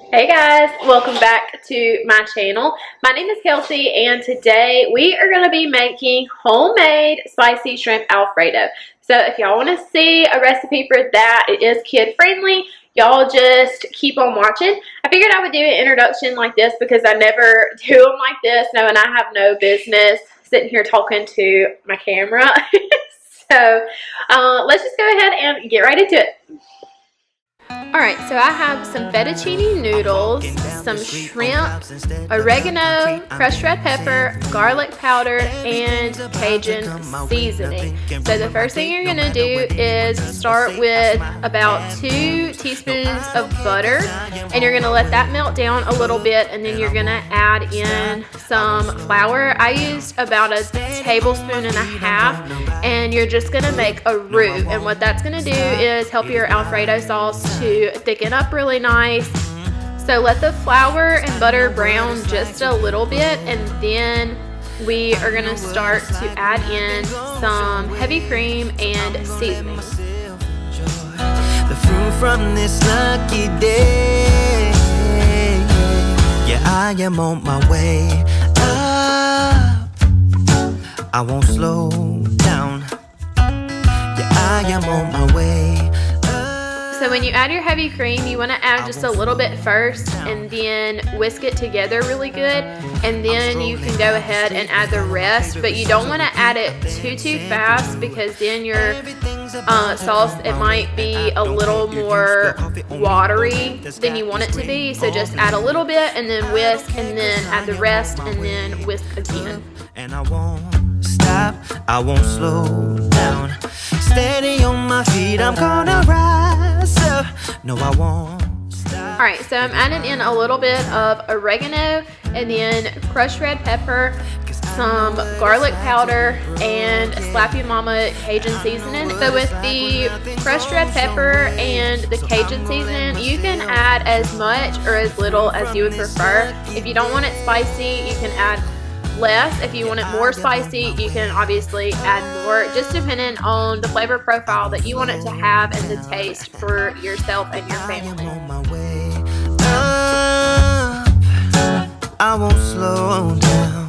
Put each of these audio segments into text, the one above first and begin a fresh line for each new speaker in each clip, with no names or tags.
Hey guys, welcome back to my channel. My name is Kelsey and today we are going to be making homemade spicy shrimp Alfredo. So if y'all want to see a recipe for that, it is kid friendly. Y'all just keep on watching. I figured I would do an introduction like this because I never do them like this, knowing I have no business sitting here talking to my camera. So let's just go ahead and get right into it. Alright, so I have some fettuccine noodles, some shrimp, oregano, crushed red pepper, garlic powder, and Cajun seasoning. So the first thing you're going to do is start with about 2 teaspoons of butter, and you're going to let that melt down a little bit, and then you're going to add in some flour. I used about a tablespoon and a half, and you're just going to make a roux, and what that's going to do is help your Alfredo sauce to thicken up really nice. So let the flour and butter brown just a little bit, and then we are going to start to add in some heavy cream and seasonings.
The fruit from this lucky day. Yeah, I am on my way up. I won't slow down. Yeah, I am on my way.
So when you add your heavy cream, you want to add just a little bit first and then whisk it together really good, and then you can go ahead and add the rest, but you don't want to add it too fast because then your sauce, it might be a little more watery than you want it to be. So just add a little bit and then whisk, and then add the rest and then whisk again.
And I won't stop, I won't slow down. Steady on my feet, I'm gonna rise up. No, I won't stop.
Alright, so I'm adding in a little bit of oregano and then crushed red pepper, some garlic powder, and Slap Your Mama Cajun seasoning. So with the crushed red pepper and the Cajun seasoning, you can add as much or as little as you would prefer. If you don't want it spicy, you can add less. If you want it more spicy, you can obviously add more, just depending on the flavor profile that you want it to have and the taste for yourself and your family.
I won't slow down.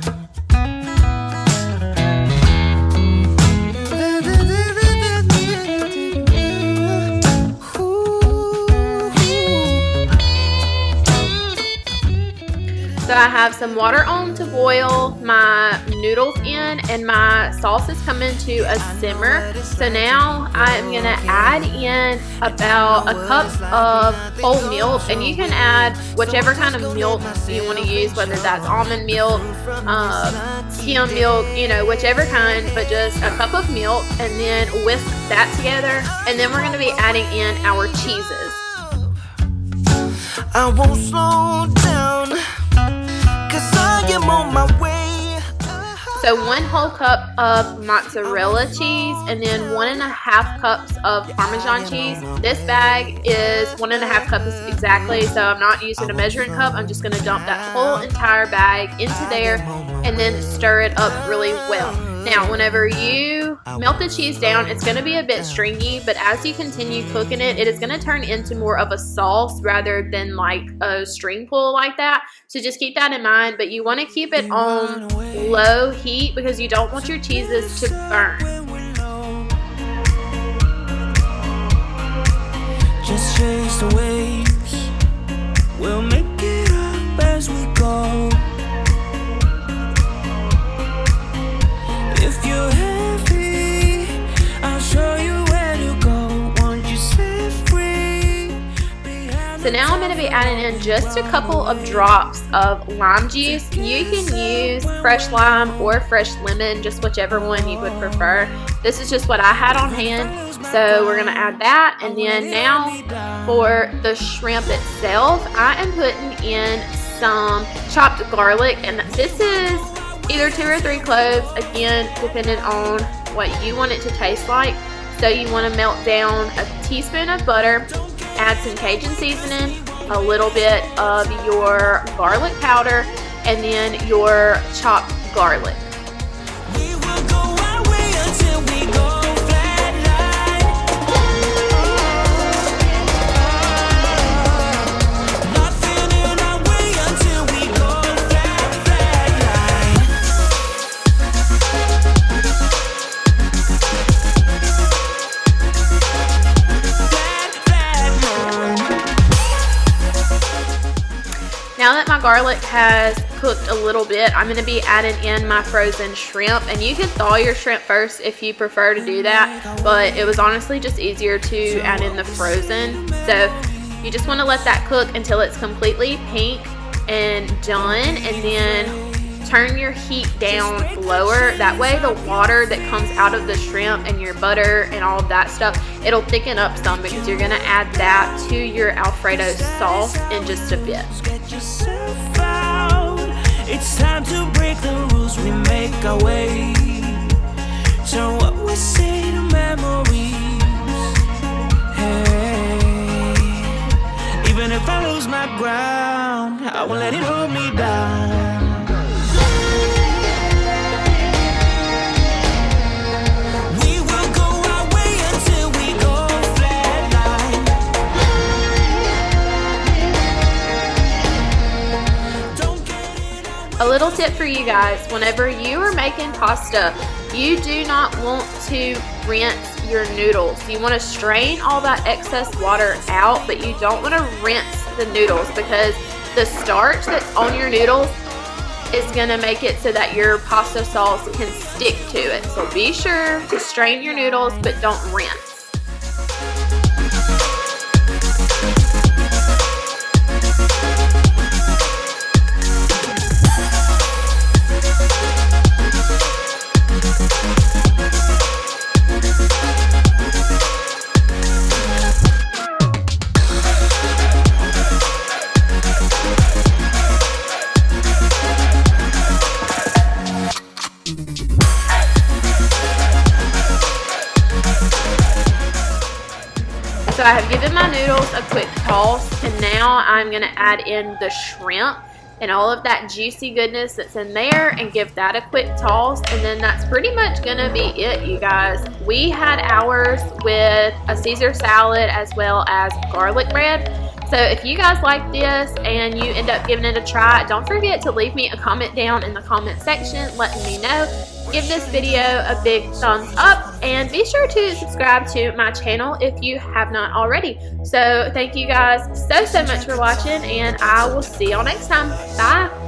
So I have some water on to boil my noodles in, and my sauce is coming to a simmer. So now I'm going to add in about a cup of whole milk, and you can add whichever kind of milk you want to use, whether that's almond milk, skim milk, you know, whichever kind, but just a cup of milk, and then whisk that together. And then we're going to be adding in our cheeses.
I won't slow down. I am on my way.
So 1 whole cup of mozzarella cheese, and then 1.5 cups of Parmesan cheese. This bag is 1.5 cups exactly, so I'm not using a measuring cup. I'm just going to dump that whole entire bag into there and then stir it up really well. Now, whenever you melt the cheese down, it's going to be a bit stringy, but as you continue cooking it, it is going to turn into more of a sauce rather than like a string pull like that. So just keep that in mind, but you want to keep it on low heat because you don't want your cheeses to burn.
Just chase the waves. We'll make it up as we go. If you're heavy, I'll show you where to go. Won't you set free?
So now I'm going to be adding in just a couple of drops of lime juice. You can use fresh lime or fresh lemon, just whichever one you would prefer. This is just what I had on hand, so we're going to add that. And then now for the shrimp itself, I am putting in some chopped garlic, and this is either 2 or 3 cloves, again, depending on what you want it to taste like. So you want to melt down a teaspoon of butter, add some Cajun seasoning, a little bit of your garlic powder, and then your chopped garlic.
We will go our way until we go flatline. Nothing
Now that my garlic has cooked a little bit, I'm going to be adding in my frozen shrimp. And you can thaw your shrimp first if you prefer to do that, but it was honestly just easier to add in the frozen. So you just want to let that cook until it's completely pink and done, and then turn your heat down lower. That way the water that comes out of the shrimp and your butter and all of that stuff, it'll thicken up some, because you're going to add that to your Alfredo sauce in just a bit.
It's time to break the rules, we make our way. Turn what we say to memories. Hey, even if I lose my ground, I won't let it hold me down.
A little tip for you guys, whenever you are making pasta, you do not want to rinse your noodles. You want to strain all that excess water out, but you don't want to rinse the noodles, because the starch that's on your noodles is going to make it so that your pasta sauce can stick to it. So be sure to strain your noodles, but don't rinse. So I have given my noodles a quick toss, and now I'm going to add in the shrimp and all of that juicy goodness that's in there and give that a quick toss, and then that's pretty much going to be it, you guys. We had ours with a Caesar salad as well as garlic bread. So if you guys like this and you end up giving it a try, don't forget to leave me a comment down in the comment section letting me know. Give this video a big thumbs up, and be sure to subscribe to my channel if you have not already. So thank you guys so much for watching, and I will see y'all next time. Bye.